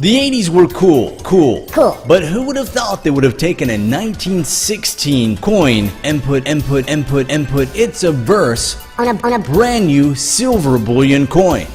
The 80s were cool. But who would have thought they would have taken a 1916 coin and put it's a verse on a brand new silver bullion coin?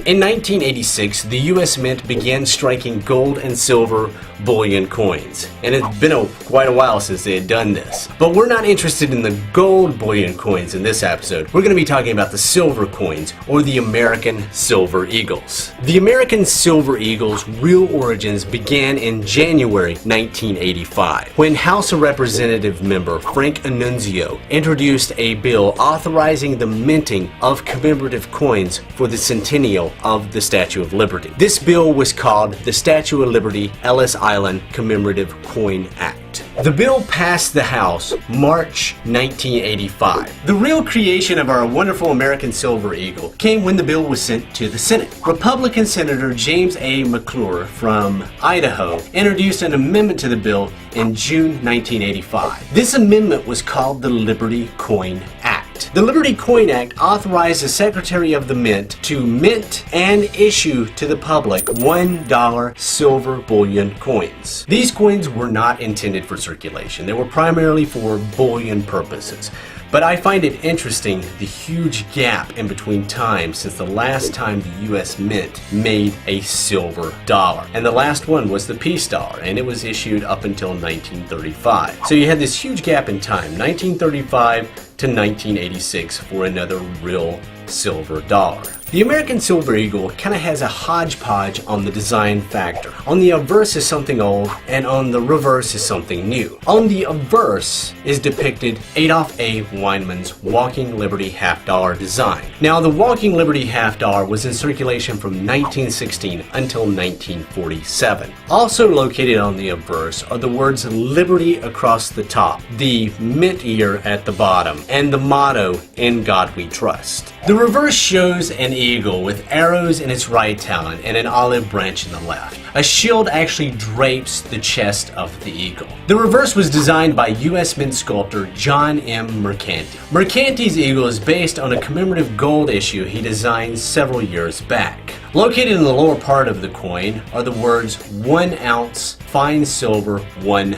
In 1986, the U.S. Mint began striking gold and silver bullion coins, and it's been quite a while since they had done this. But we're not interested in the gold bullion coins in this episode. We're going to be talking about the silver coins, or the American Silver Eagles. The American Silver Eagles' real origins began in January 1985, when House of Representative member Frank Annunzio introduced a bill authorizing the minting of commemorative coins for the centennial of the Statue of Liberty. This bill was called the Statue of Liberty Ellis Island Commemorative Coin Act. The bill passed the House March 1985. The real creation of our wonderful American Silver Eagle came when the bill was sent to the Senate. Republican Senator James A. McClure from Idaho introduced an amendment to the bill in June 1985. This amendment was called the Liberty Coin Act. The Liberty Coin Act authorized the Secretary of the Mint to mint and issue to the public $1 silver bullion coins. These coins were not intended for circulation. They were primarily for bullion purposes. But I find it interesting the huge gap in between time since the last time the U.S. Mint made a silver dollar. And the last one was the peace dollar, and it was issued up until 1935. So you had this huge gap in time, 1935 to 1986, for another real silver dollar. The American Silver Eagle kind of has a hodgepodge on the design factor. On the obverse is something old, and on the reverse is something new. On the obverse is depicted Adolph A. Weinmann's Walking Liberty half-dollar design. Now, the Walking Liberty half-dollar was in circulation from 1916 until 1947. Also located on the obverse are the words Liberty across the top, the mint year at the bottom, and the motto, In God We Trust. The reverse shows an eagle with arrows in its right talon and an olive branch in the left. A shield actually drapes the chest of the eagle. The reverse was designed by U.S. Mint sculptor John M. Mercanti. Mercanti's eagle is based on a commemorative gold issue he designed several years back. Located in the lower part of the coin are the words 1 ounce fine silver $1.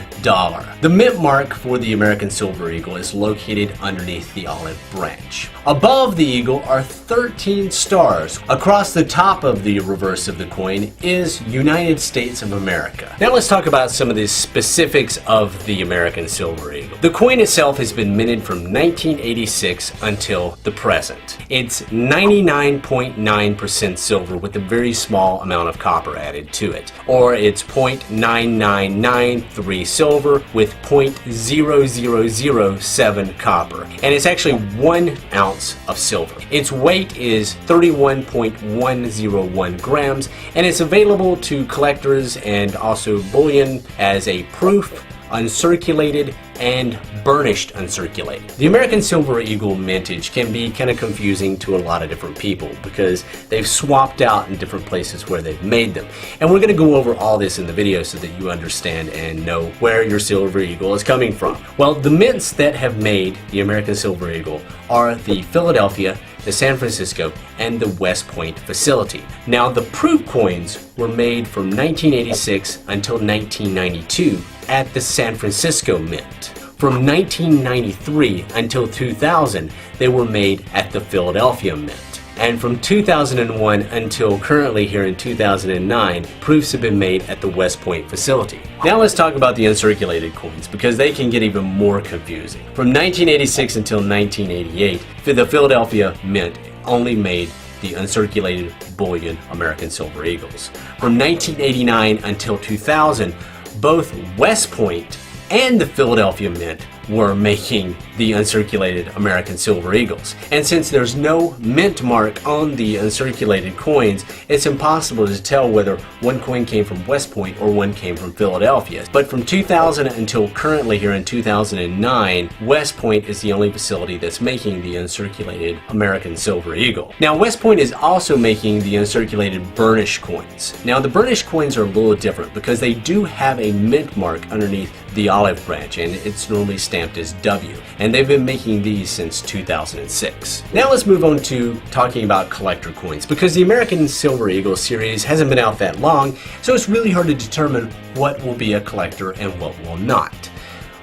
The mint mark for the American Silver Eagle is located underneath the olive branch. Above the eagle are 13 stars. Across the top of the reverse of the coin is United States of America. Now let's talk about some of the specifics of the American Silver Eagle. The coin itself has been minted from 1986 until the present. It's 99.9% silver with a very small amount of copper added to it, or it's 0.9993 silver with 0.0007 copper, and it's actually 1 ounce of silver. Its weight is 31.101 grams, and it's available to collectors and also bullion as a proof, uncirculated, and burnished uncirculated. The American Silver Eagle mintage can be kind of confusing to a lot of different people because they've swapped out in different places where they've made them. And we're going to go over all this in the video so that you understand and know where your Silver Eagle is coming from. Well, the mints that have made the American Silver Eagle are the Philadelphia, the San Francisco, and the West Point facility. Now, the proof coins were made from 1986 until 1992 at the San Francisco Mint. From 1993 until 2000, they were made at the Philadelphia Mint. And from 2001 until currently here in 2009, proofs have been made at the West Point facility. Now let's talk about the uncirculated coins because they can get even more confusing. From 1986 until 1988, the Philadelphia Mint only made the uncirculated bullion American Silver Eagles. From 1989 until 2000, both West Point and the Philadelphia Mint were making the uncirculated American Silver Eagles. And since there's no mint mark on the uncirculated coins, it's impossible to tell whether one coin came from West Point or one came from Philadelphia. But from 2000 until currently here in 2009, West Point is the only facility that's making the uncirculated American Silver Eagle. Now West Point is also making the uncirculated burnished coins. Now the burnished coins are a little different because they do have a mint mark underneath the olive branch, and it's normally stamped as W, and they've been making these since 2006. Now let's move on to talking about collector coins, because the American Silver Eagle series hasn't been out that long, so it's really hard to determine what will be a collector and what will not.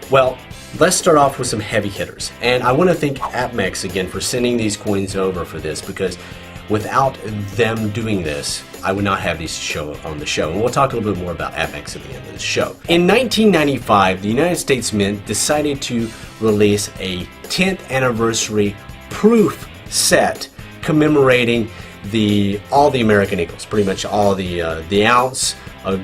Well, let's start off with some heavy hitters, and I want to thank APMEX again for sending these coins over for this, because without them doing this, I would not have these show on the show. And we'll talk a little bit more about APMEX at the end of the show. In 1995, the United States Mint decided to release a 10th anniversary proof set commemorating all the American Eagles, pretty much all the ounce,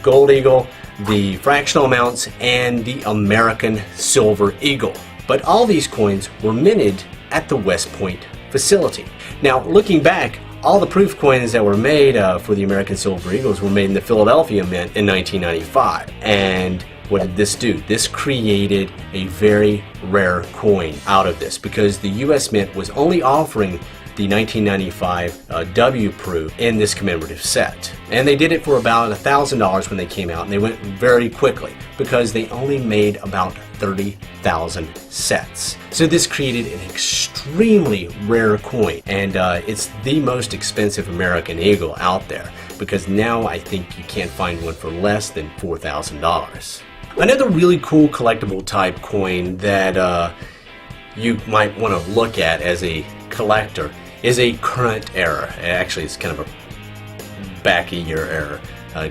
gold eagle, the fractional amounts, and the American Silver Eagle. But all these coins were minted at the West Point facility. Now, looking back, all the proof coins that were made for the American Silver Eagles were made in the Philadelphia Mint in 1995. And what did this do? This created a very rare coin out of this, because the U.S. Mint was only offering the 1995 W proof in this commemorative set. And they did it for about $1,000 when they came out, and they went very quickly because they only made about 30,000 sets. So this created an extremely rare coin, and it's the most expensive American Eagle out there, because now I think you can't find one for less than $4,000. Another really cool collectible type coin that you might want to look at as a collector is a current error. Actually, it's kind of a back-a-year error,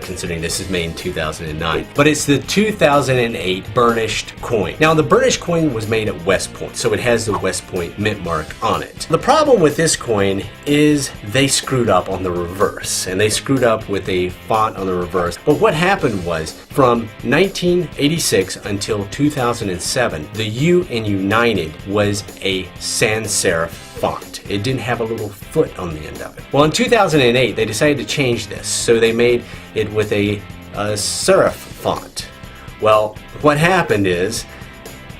considering this is made in 2009. But it's the 2008 burnished coin. Now, the burnished coin was made at West Point, so it has the West Point mint mark on it. The problem with this coin is they screwed up on the reverse, and they screwed up with a font on the reverse. But what happened was, from 1986 until 2007, the U in United was a sans serif font. It didn't have a little foot on the end of it. Well, in 2008, they decided to change this, so they made it with a serif font. Well, what happened is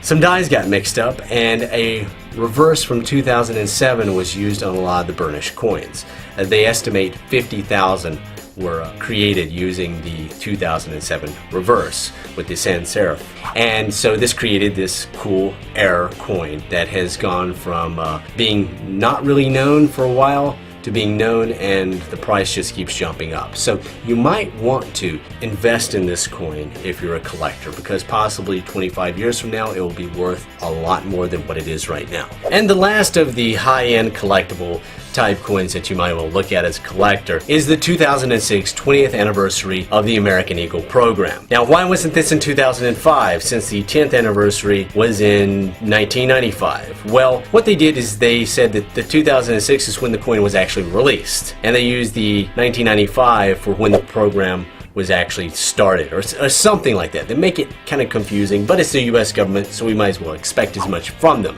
some dies got mixed up, and a reverse from 2007 was used on a lot of the burnished coins. They estimate 50,000 were created using the 2007 reverse with the sans serif. And so this created this cool error coin that has gone from being not really known for a while to being known, and the price just keeps jumping up. So you might want to invest in this coin if you're a collector, because possibly 25 years from now it will be worth a lot more than what it is right now. And the last of the high-end collectible type coins that you might want to look at as a collector is the 2006 20th anniversary of the American Eagle Program. Now, why wasn't this in 2005, since the 10th anniversary was in 1995? Well, what they did is they said that the 2006 is when the coin was actually released, and they used the 1995 for when the program was actually started, or something like that. They make it kind of confusing, but it's the US government, so we might as well expect as much from them.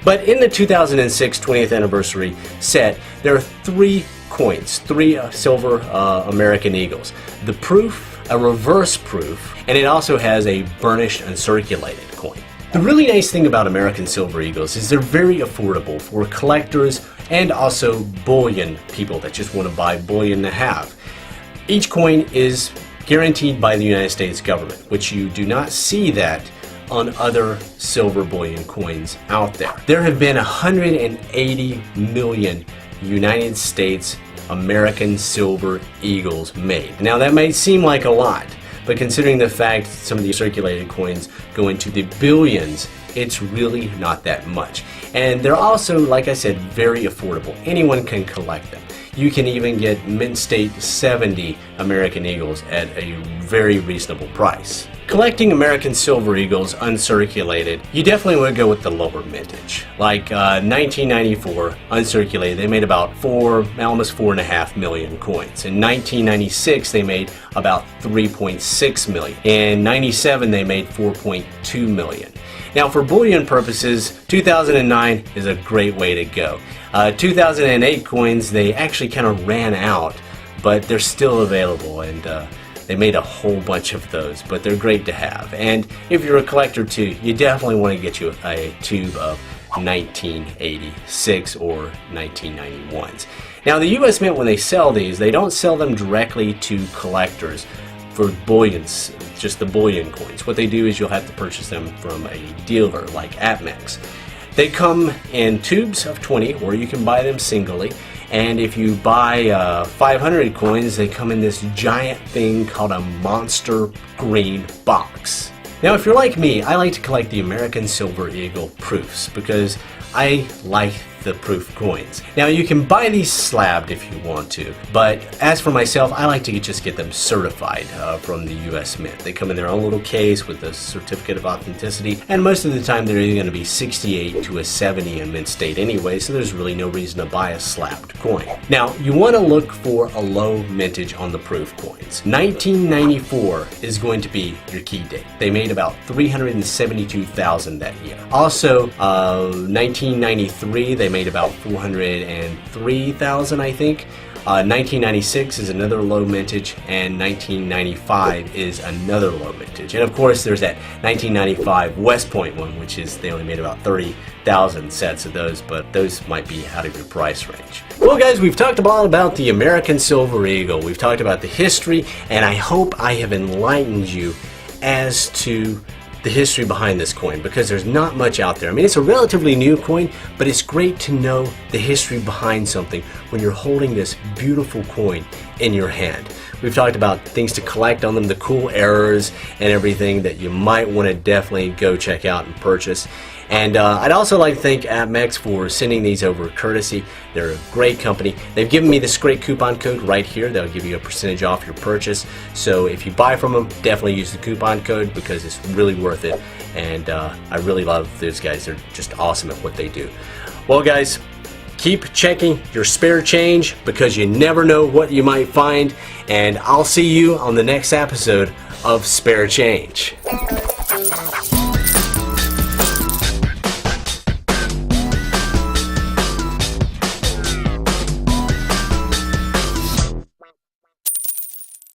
But in the 2006 20th anniversary set, there are three coins, three silver American Eagles. The proof, a reverse proof, and it also has a burnished uncirculated coin. The really nice thing about American Silver Eagles is they're very affordable for collectors and also bullion people that just want to buy bullion to have. Each coin is guaranteed by the United States government, which you do not see that on other silver bullion coins out there. There have been 180 million United States American Silver Eagles made. Now that may seem like a lot, but considering the fact some of the circulated coins go into the billions, it's really not that much. And they're also, like I said, very affordable. Anyone can collect them. You can even get mint state 70 American Eagles at a very reasonable price. collecting American Silver Eagles uncirculated, you definitely would go with the lower mintage. Like 1994, uncirculated, they made about almost 4.5 million coins. In 1996, they made about 3.6 million. In 97, they made 4.2 million. Now, for bullion purposes, 2009 is a great way to go. 2008 coins, they actually kind of ran out, but they're still available, and they made a whole bunch of those, but they're great to have. And if you're a collector too, you definitely want to get you a tube of 1986 or 1991s. Now, the U.S. Mint, when they sell these, they don't sell them directly to collectors for bullions, just the bullion coins. What they do is you'll have to purchase them from a dealer like APMEX. They come in tubes of 20, or you can buy them singly. And if you buy 500 coins, they come in this giant thing called a monster green box. Now, if you're like me, I like to collect the American Silver Eagle proofs because I like the proof coins. Now, you can buy these slabbed if you want to, but as for myself, I like to just get them certified from the U.S. Mint. They come in their own little case with a certificate of authenticity, and most of the time they're either going to be 68 to a 70 in mint state anyway, so there's really no reason to buy a slabbed coin. Now, you want to look for a low mintage on the proof coins. 1994 is going to be your key date. They made about 372,000 that year. Also, 1993, they made about 403,000, I think. 1996 is another low mintage, and 1995 is another low mintage. And of course, there's that 1995 West Point one, which is, they only made about 30,000 sets of those, but those might be out of your price range. Well, guys, we've talked a lot about the American Silver Eagle. We've talked about the history, and I hope I have enlightened you as to the history behind this coin, because there's not much out there. I mean, it's a relatively new coin, but it's great to know the history behind something when you're holding this beautiful coin in your hand. We've talked about things to collect on them, the cool errors and everything that you might want to definitely go check out and purchase. And I'd also like to thank APMEX for sending these over courtesy. They're a great company. They've given me this great coupon code right here. They'll give you a percentage off your purchase. So if you buy from them, definitely use the coupon code because it's really worth it. And I really love those guys. They're just awesome at what they do. Well, guys, keep checking your spare change because you never know what you might find. And I'll see you on the next episode of Spare Change.